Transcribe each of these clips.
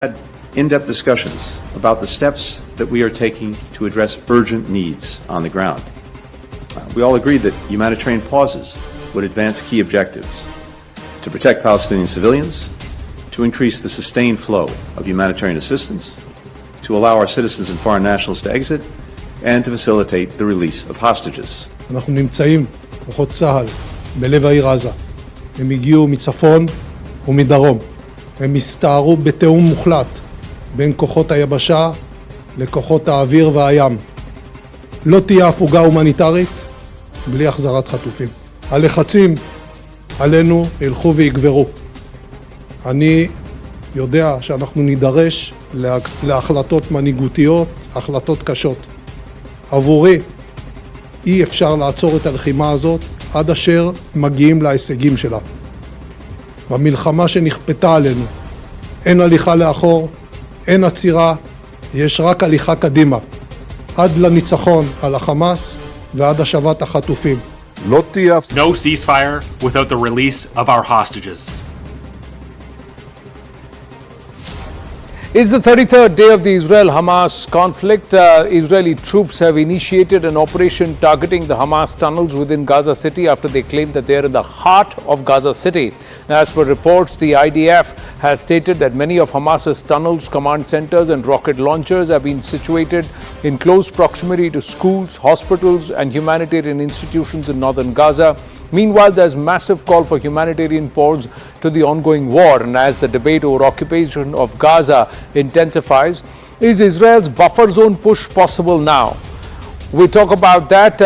Had in-depth discussions about the steps that we are taking to address urgent needs on the ground. We all agreed that humanitarian pauses would advance key objectives: to protect Palestinian civilians, to increase the sustained flow of humanitarian assistance, to allow our citizens and foreign nationals to exit, and to facilitate the release of hostages. אנחנו נמצאים, כוחות צה"ל, בלב העיר עזה. הם הגיעו מצפון ומדרום. הם הסתערו בתיאום מוחלט בין כוחות היבשה לכוחות האוויר והים. לא תהיה הפוגה הומניטרית בלי החזרת חטופים. הלחצים עלינו ילכו ויגברו. אני יודע שאנחנו נידרש להחלטות מנהיגותיות, החלטות קשות. עבורי אי אפשר לעצור את הלחימה הזאת עד אשר מגיעים להישגים שלה. במלחמה שנכפתה עלינו אין הליכה לאחור, אין עצירה, יש רק הליכה קדימה, עד לניצחון על החמאס ועד השבת החטופים. לא תהיה No ceasefire without the release of our hostages. It's the 33rd day of the Israel-Hamas conflict. Israeli troops have initiated an operation targeting the Hamas tunnels within Gaza City after they claim that they are in the heart of Gaza City. Now, as per reports, the IDF has stated that many of Hamas's tunnels, command centers and rocket launchers have been situated in close proximity to schools, hospitals and humanitarian institutions in northern Gaza. Meanwhile, there's massive call for humanitarian pause to the ongoing war, and as the debate over occupation of Gaza intensifies, is Israel's buffer zone push possible now? We'll talk about that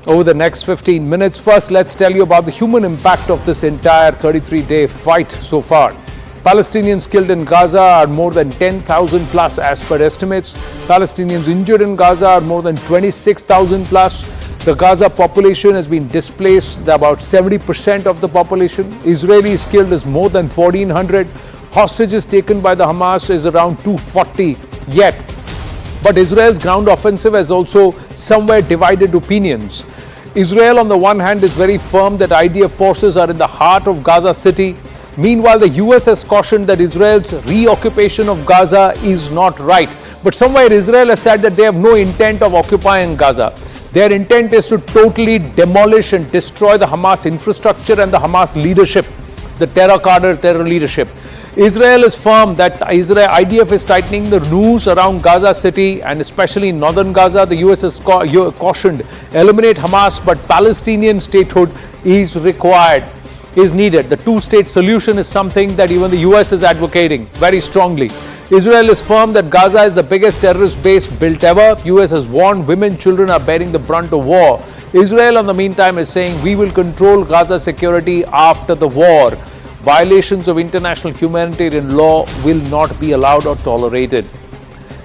over the next 15 minutes. First, let's tell you about the human impact of this entire 33-day fight so far. Palestinians killed in Gaza are more than 10,000 plus as per estimates. Palestinians injured in Gaza are more than 26,000 plus. The Gaza population has been displaced, about 70% of the population. Israelis killed is more than 1,400. Hostages taken by the Hamas is around 240 yet. But Israel's ground offensive has also somewhere divided opinions. Israel on the one hand is very firm that IDF forces are in the heart of Gaza City. Meanwhile, the U.S. has cautioned that Israel's reoccupation of Gaza is not right. But somewhere Israel has said that they have no intent of occupying Gaza. Their intent is to totally demolish and destroy the Hamas infrastructure and the Hamas leadership, the terror leadership. Israel is firm that IDF is tightening the noose around Gaza City and especially in northern Gaza. The US has cautioned, eliminate Hamas, but Palestinian statehood is required, is needed. The two-state solution is something that even the US is advocating very strongly. Israel is firm that Gaza is the biggest terrorist base built ever. US has warned women, children are bearing the brunt of war. Israel, in the meantime, is saying we will control Gaza security after the war. Violations of international humanitarian law will not be allowed or tolerated.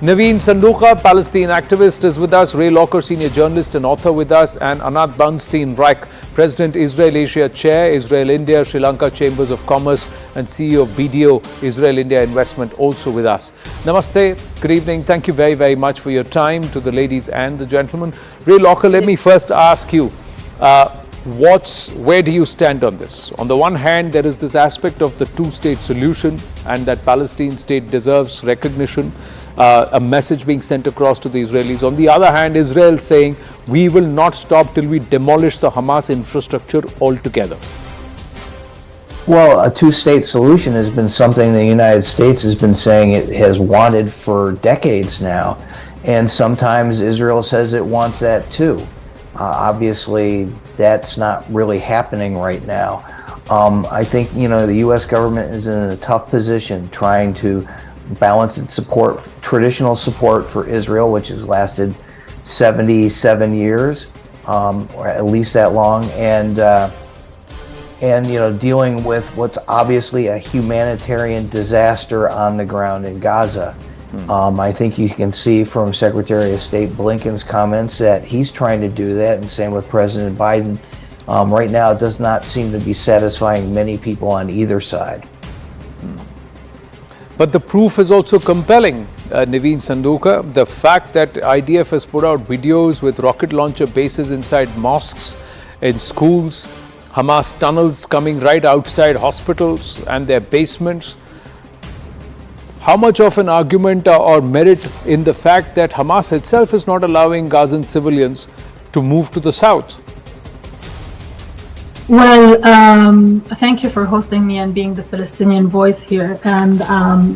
Naveen Sanduka, Palestine activist, is with us. Ray Locker, senior journalist and author, with us. And Anat Bernstein-Reich, President, Israel-Asia Chair, Israel-India, Sri Lanka Chambers of Commerce and CEO of BDO, Israel-India Investment, also with us. Namaste, good evening. Thank you very, very much for your time, to the ladies and the gentlemen. Ray Locker, let me first ask you, where do you stand on this? On the one hand, there is this aspect of the two-state solution and that Palestine state deserves recognition, a message being sent across to the Israelis. On the other hand, Israel saying we will not stop till we demolish the Hamas infrastructure altogether. Well, a two-state solution has been something the United States has been saying it has wanted for decades now, and sometimes Israel says it wants that too. Obviously, that's not really happening right now. I think, the U.S. government is in a tough position trying to balance its support, traditional support for Israel, which has lasted 77 years, or at least that long, and dealing with what's obviously a humanitarian disaster on the ground in Gaza. I think you can see from Secretary of State Blinken's comments that he's trying to do that, and same with President Biden. Right now, it does not seem to be satisfying many people on either side. But the proof is also compelling, Naveen Sanduka. The fact that IDF has put out videos with rocket launcher bases inside mosques, in schools, Hamas tunnels coming right outside hospitals and their basements. how much of an argument or merit in the fact that Hamas itself is not allowing Gazan civilians to move to the south? Well, thank you for hosting me and being the Palestinian voice here. And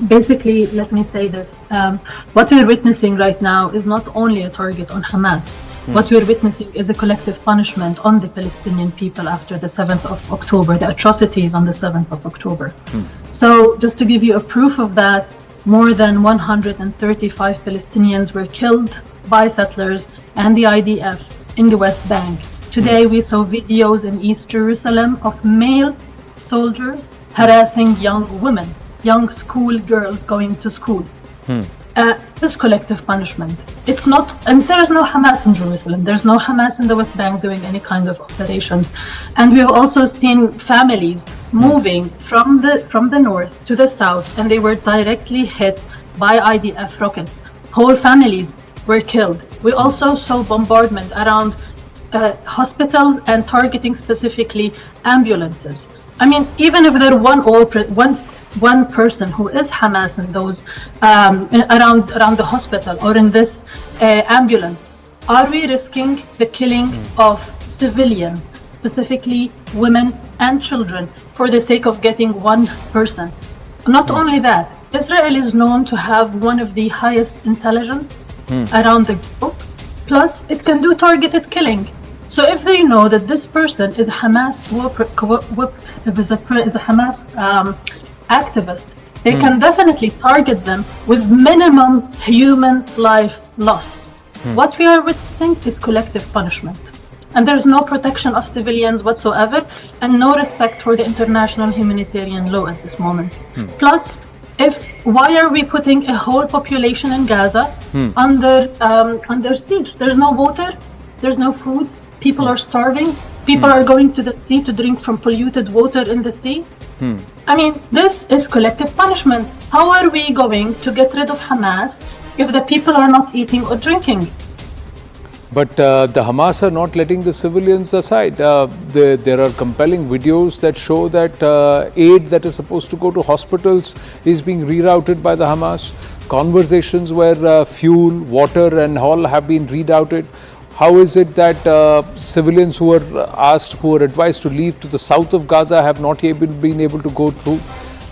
basically, let me say this. What we're witnessing right now is not only a target on Hamas. What we're witnessing is a collective punishment on the Palestinian people after the 7th of October, the atrocities on the 7th of October. So just to give you a proof of that, more than 135 Palestinians were killed by settlers and the IDF in the West Bank. Today we saw videos in East Jerusalem of male soldiers harassing young women, young school girls going to school. This collective punishment. It's not, and there is no Hamas in Jerusalem. There's no Hamas in the West Bank doing any kind of operations. And we've also seen families moving from the north to the south, and they were directly hit by IDF rockets. Whole families were killed. We also saw bombardment around hospitals and targeting specifically ambulances. I mean, even if there one person who is Hamas in those around the hospital or in this ambulance, are we risking the killing of civilians, specifically women and children, for the sake of getting one person? Not only that, Israel is known to have one of the highest intelligence around the globe. Plus, it can do targeted killing. So if they know that this person is a Hamas activist, they can definitely target them with minimum human life loss. What we are witnessing is collective punishment. And there's no protection of civilians whatsoever, and no respect for the international humanitarian law at this moment. Plus, why are we putting a whole population in Gaza under siege? There's no water, there's no food, people are starving, people are going to the sea to drink from polluted water in the sea. I mean, this is collective punishment. How are we going to get rid of Hamas if the people are not eating or drinking? But the Hamas are not letting the civilians aside. There are compelling videos that show that aid that is supposed to go to hospitals is being rerouted by the Hamas. Conversations where fuel, water and all have been rerouted. How is it that civilians who were advised to leave to the south of Gaza have not yet been able to go through?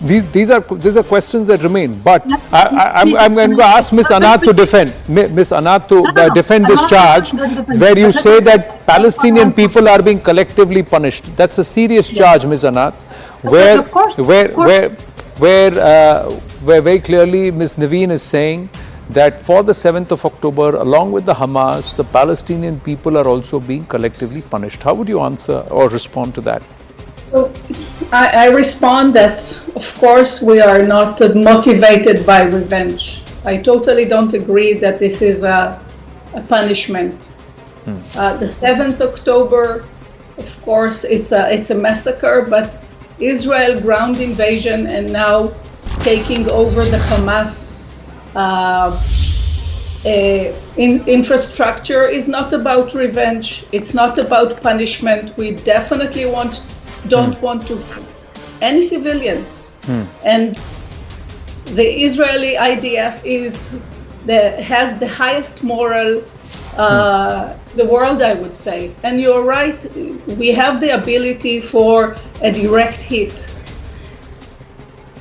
These are questions that remain. But I'm going to ask Ms. Anat to defend. Ms. Anat to defend this charge, where you say that Palestinian people are being collectively punished. That's a serious charge, Ms. Anat, where very clearly Ms. Naveen is saying that for the 7th of October, along with the Hamas, the Palestinian people are also being collectively punished. How would you answer or respond to that? So I respond that, of course, we are not motivated by revenge. I totally don't agree that this is a punishment. The 7th October, of course, it's a massacre, but Israel ground invasion and now taking over the Hamas infrastructure is not about revenge. It's not about punishment. We definitely don't want to hurt any civilians. And the Israeli IDF has the highest moral the world, I would say. And you're right, we have the ability for a direct hit.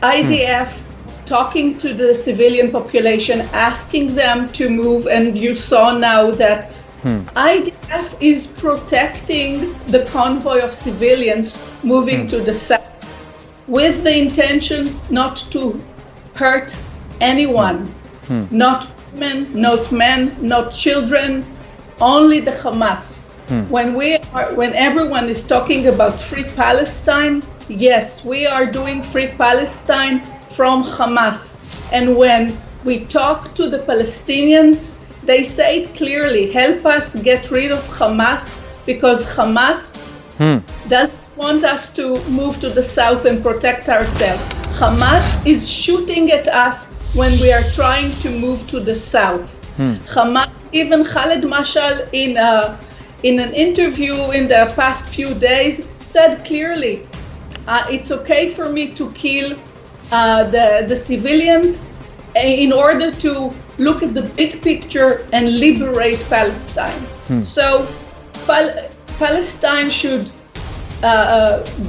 IDF talking to the civilian population, asking them to move, and you saw now that IDF is protecting the convoy of civilians moving to the south with the intention not to hurt anyone, not women, not men, not children, only the Hamas. When everyone is talking about free Palestine, yes, we are doing free Palestine from Hamas. And when we talk to the Palestinians, they say it clearly, help us get rid of Hamas, because Hamas doesn't want us to move to the south and protect ourselves. Hamas is shooting at us when we are trying to move to the south. Hamas, even Khaled Mashal in an interview in the past few days said clearly, it's okay for me to kill the civilians in order to look at the big picture and liberate Palestine. So Palestine should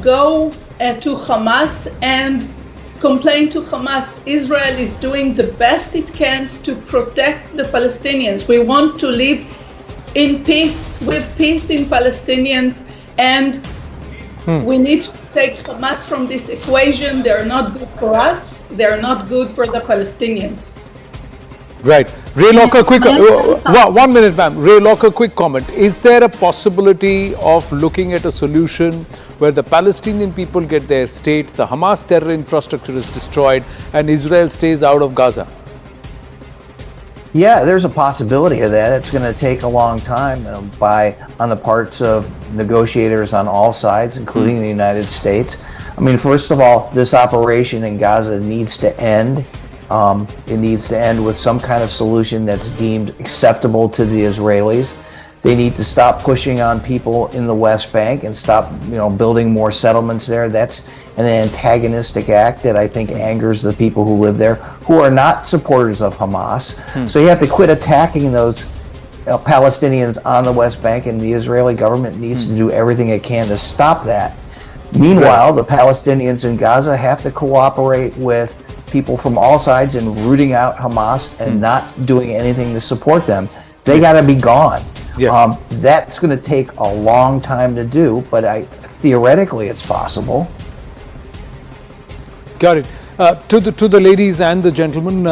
go to Hamas and complain to Hamas. Israel is doing the best it can to protect the Palestinians. We want to live in peace, with peace in Palestinians, and we need to take Hamas from this equation. They're not good for us. They're not good for the Palestinians. Right. Ray Locker, quick, 1 minute, ma'am. Ray Locker, quick comment. Is there a possibility of looking at a solution where the Palestinian people get their state, the Hamas terror infrastructure is destroyed, and Israel stays out of Gaza? Yeah, there's a possibility of that. It's going to take a long time on the parts of negotiators on all sides, including the United States. I mean, first of all, this operation in Gaza needs to end. It needs to end with some kind of solution that's deemed acceptable to the Israelis. They need to stop pushing on people in the West Bank and stop, building more settlements there. That's an antagonistic act that I think angers the people who live there, who are not supporters of Hamas. So you have to quit attacking those Palestinians on the West Bank, and the Israeli government needs to do everything it can to stop that. Meanwhile, the Palestinians in Gaza have to cooperate with people from all sides in rooting out Hamas and not doing anything to support them. They got to be gone. Yeah. That's going to take a long time to do, but theoretically it's possible. Got it. To the ladies and the gentlemen,